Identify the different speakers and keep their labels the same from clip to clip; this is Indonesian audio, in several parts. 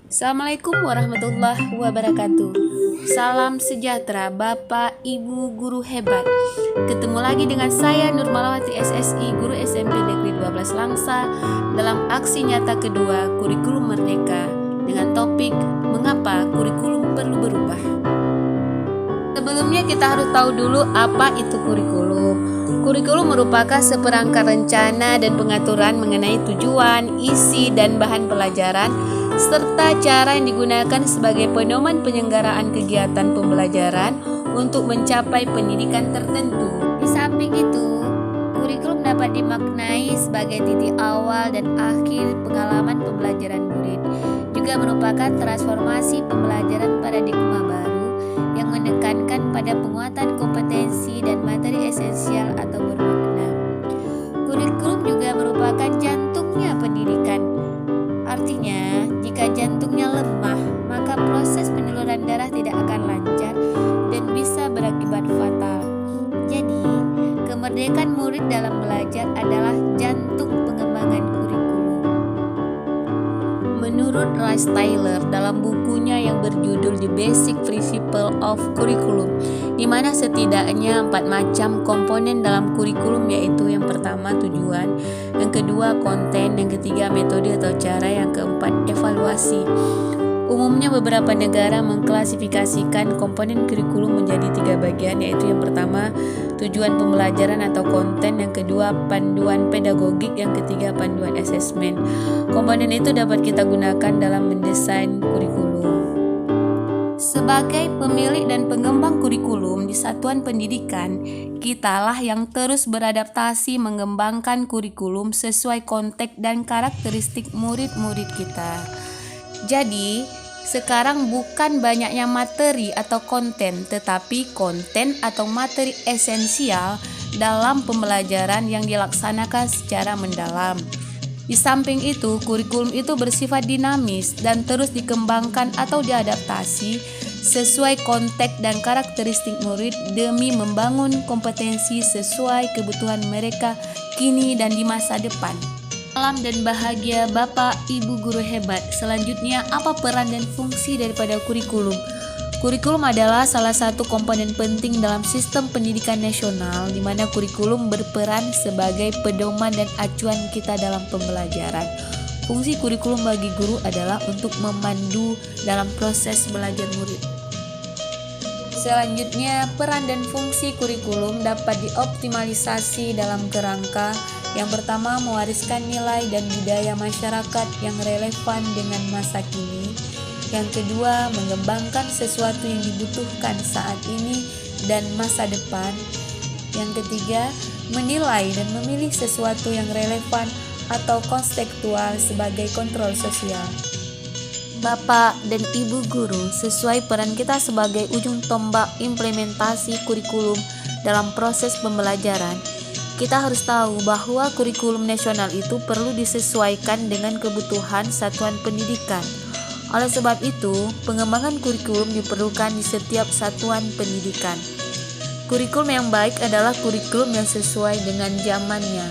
Speaker 1: Assalamualaikum warahmatullahi wabarakatuh. Salam sejahtera Bapak Ibu guru hebat. Ketemu lagi dengan saya Nurmalawati SSI, guru SMP Negeri 12 Langsa, dalam aksi nyata kedua Kurikulum Merdeka dengan topik mengapa kurikulum perlu berubah. Sebelumnya kita harus tahu dulu apa itu kurikulum. Kurikulum merupakan seperangkat rencana dan pengaturan mengenai tujuan, isi, dan bahan pelajaran serta cara yang digunakan sebagai pedoman penyelenggaraan kegiatan pembelajaran untuk mencapai pendidikan tertentu. Di samping itu, kurikulum dapat dimaknai sebagai titik awal dan akhir pengalaman pembelajaran murid. Juga merupakan transformasi pembelajaran paradigma baru yang menekankan pada penguatan kompetensi dan materi esensial atau bermakna. Kurikulum juga merupakan jantungnya pendidikan. Artinya, jika jantungnya lemah, maka proses penyaluran darah tidak akan lancar dan bisa berakibat fatal. Jadi, kemerdekaan murid dalam belajar adalah jantung pengembangan kurikulum. Menurut Rice Taylor dalam bukunya yang berjudul The Basic Principle of Curriculum, di mana setidaknya 4 macam komponen dalam kurikulum, yaitu yang pertama tujuan, yang kedua konten, yang ketiga metode atau cara, yang keempat evaluasi. Umumnya beberapa negara mengklasifikasikan komponen kurikulum menjadi 3 bagian, yaitu yang pertama tujuan pembelajaran atau konten, yang kedua panduan pedagogik, yang ketiga panduan asesmen. Komponen itu dapat kita gunakan dalam mendesain kurikulum. Sebagai pemilik dan pengembang kurikulum di satuan pendidikan, kitalah yang terus beradaptasi mengembangkan kurikulum sesuai konteks dan karakteristik murid-murid kita. Jadi, sekarang bukan banyaknya materi atau konten, tetapi konten atau materi esensial dalam pembelajaran yang dilaksanakan secara mendalam. Di samping itu, kurikulum itu bersifat dinamis dan terus dikembangkan atau diadaptasi sesuai konteks dan karakteristik murid demi membangun kompetensi sesuai kebutuhan mereka kini dan di masa depan. Salam dan bahagia Bapak Ibu guru hebat. Selanjutnya, apa peran dan fungsi daripada kurikulum? Kurikulum adalah salah satu komponen penting dalam sistem pendidikan nasional, di mana kurikulum berperan sebagai pedoman dan acuan kita dalam pembelajaran. Fungsi kurikulum bagi guru adalah untuk memandu dalam proses belajar murid. Selanjutnya, peran dan fungsi kurikulum dapat dioptimalisasi dalam kerangka yang pertama, mewariskan nilai dan budaya masyarakat yang relevan dengan masa kini. Yang kedua, mengembangkan sesuatu yang dibutuhkan saat ini dan masa depan. Yang ketiga, menilai dan memilih sesuatu yang relevan atau kontekstual sebagai kontrol sosial. Bapak dan Ibu guru, sesuai peran kita sebagai ujung tombak implementasi kurikulum dalam proses pembelajaran, kita harus tahu bahwa kurikulum nasional itu perlu disesuaikan dengan kebutuhan satuan pendidikan. Oleh sebab itu, pengembangan kurikulum diperlukan di setiap satuan pendidikan. Kurikulum yang baik adalah kurikulum yang sesuai dengan zamannya.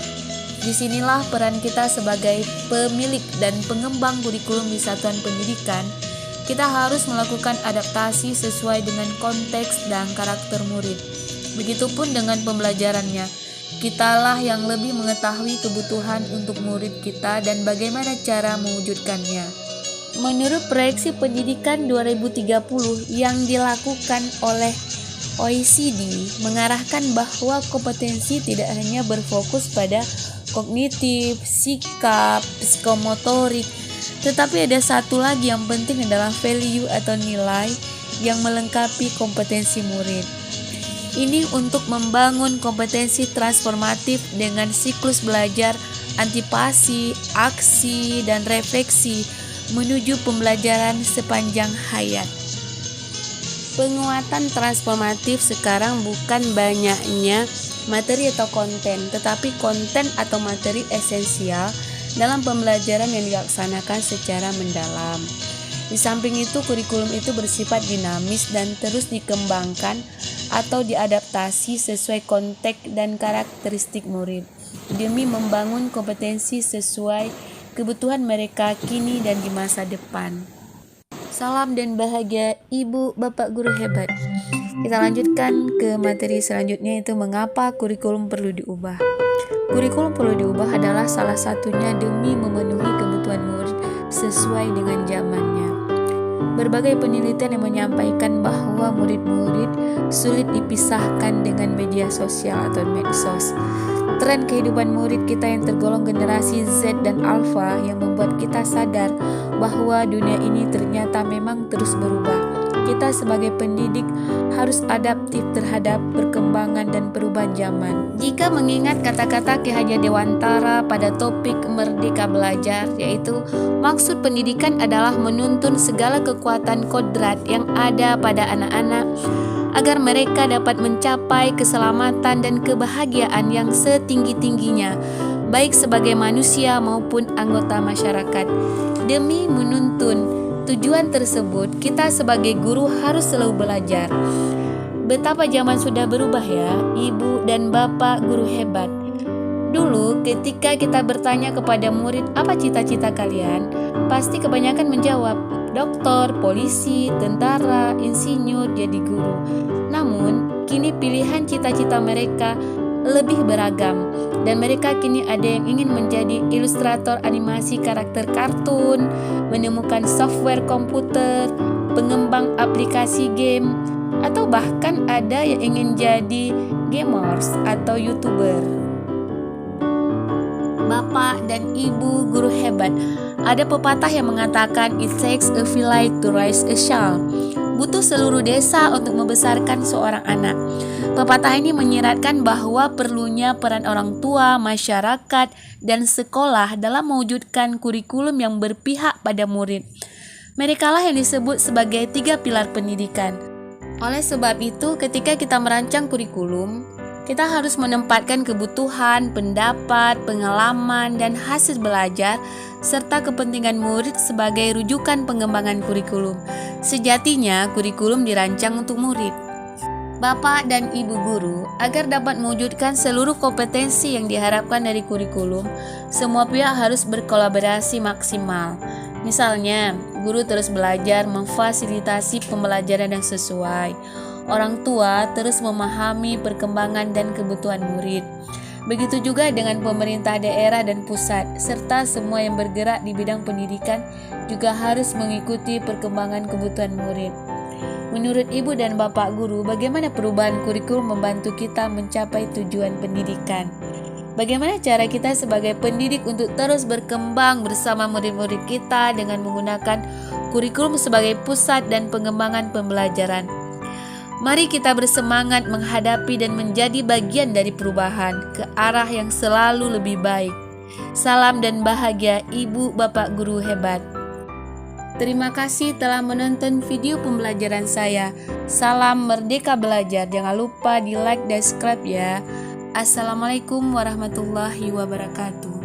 Speaker 1: Disinilah peran kita sebagai pemilik dan pengembang kurikulum di satuan pendidikan. Kita harus melakukan adaptasi sesuai dengan konteks dan karakter murid. Begitupun dengan pembelajarannya. Kitalah yang lebih mengetahui kebutuhan untuk murid kita dan bagaimana cara mewujudkannya. Menurut proyeksi pendidikan 2030 yang dilakukan oleh OECD, mengarahkan bahwa kompetensi tidak hanya berfokus pada kognitif, sikap, psikomotorik, tetapi ada satu lagi yang penting adalah value atau nilai yang melengkapi kompetensi murid. Ini untuk membangun kompetensi transformatif dengan siklus belajar, antipasi, aksi, dan refleksi menuju pembelajaran sepanjang hayat. Penguatan transformatif sekarang bukan banyaknya materi atau konten, tetapi konten atau materi esensial dalam pembelajaran yang dilaksanakan secara mendalam. Di samping itu, kurikulum itu bersifat dinamis dan terus dikembangkan atau diadaptasi sesuai konteks dan karakteristik murid demi membangun kompetensi sesuai kebutuhan mereka kini dan di masa depan. Salam dan bahagia Ibu Bapak Guru hebat. Kita lanjutkan ke materi selanjutnya, itu mengapa kurikulum perlu diubah. Kurikulum perlu diubah adalah salah satunya demi memenuhi kebutuhan murid sesuai dengan zamannya. Berbagai penelitian yang menyampaikan bahwa murid-murid sulit dipisahkan dengan media sosial atau medsos. Tren kehidupan murid kita yang tergolong generasi Z dan Alpha yang membuat kita sadar bahwa dunia ini ternyata memang terus berubah. Kita sebagai pendidik harus adaptif terhadap perkembangan dan perubahan zaman. Jika mengingat kata-kata Ki Hajar Dewantara pada topik Merdeka Belajar, yaitu maksud pendidikan adalah menuntun segala kekuatan kodrat yang ada pada anak-anak agar mereka dapat mencapai keselamatan dan kebahagiaan yang setinggi-tingginya, baik sebagai manusia maupun anggota masyarakat. Demi menuntun tujuan tersebut, kita sebagai guru harus selalu belajar. Betapa zaman sudah berubah ya, Ibu dan Bapak Guru hebat. Dulu ketika kita bertanya kepada murid apa cita-cita kalian, pasti kebanyakan menjawab dokter, polisi, tentara, insinyur, jadi guru. Namun kini pilihan cita-cita mereka lebih beragam, dan mereka kini ada yang ingin menjadi ilustrator animasi karakter kartun, menemukan software komputer, pengembang aplikasi game, atau bahkan ada yang ingin jadi gamers atau YouTuber. Bapak dan Ibu Guru hebat, ada pepatah yang mengatakan it takes a village to raise a child. Butuh seluruh desa untuk membesarkan seorang anak. Pepatah ini menyiratkan bahwa perlunya peran orang tua, masyarakat, dan sekolah dalam mewujudkan kurikulum yang berpihak pada murid. Merekalah yang disebut sebagai 3 pilar pendidikan. Oleh sebab itu, ketika kita merancang kurikulum, kita harus menempatkan kebutuhan, pendapat, pengalaman, dan hasil belajar, serta kepentingan murid sebagai rujukan pengembangan kurikulum. Sejatinya, kurikulum dirancang untuk murid. Bapak dan Ibu guru, agar dapat mewujudkan seluruh kompetensi yang diharapkan dari kurikulum, semua pihak harus berkolaborasi maksimal. Misalnya, guru terus belajar memfasilitasi pembelajaran yang sesuai. Orang tua terus memahami perkembangan dan kebutuhan murid. Begitu juga dengan pemerintah daerah dan pusat, serta semua yang bergerak di bidang pendidikan juga harus mengikuti perkembangan kebutuhan murid. Menurut Ibu dan Bapak Guru, bagaimana perubahan kurikulum membantu kita mencapai tujuan pendidikan? Bagaimana cara kita sebagai pendidik untuk terus berkembang bersama murid-murid kita dengan menggunakan kurikulum sebagai pusat dan pengembangan pembelajaran? Mari kita bersemangat menghadapi dan menjadi bagian dari perubahan ke arah yang selalu lebih baik. Salam dan bahagia Ibu Bapak Guru hebat. Terima kasih telah menonton video pembelajaran saya. Salam Merdeka Belajar. Jangan lupa di like dan subscribe ya. Assalamualaikum warahmatullahi wabarakatuh.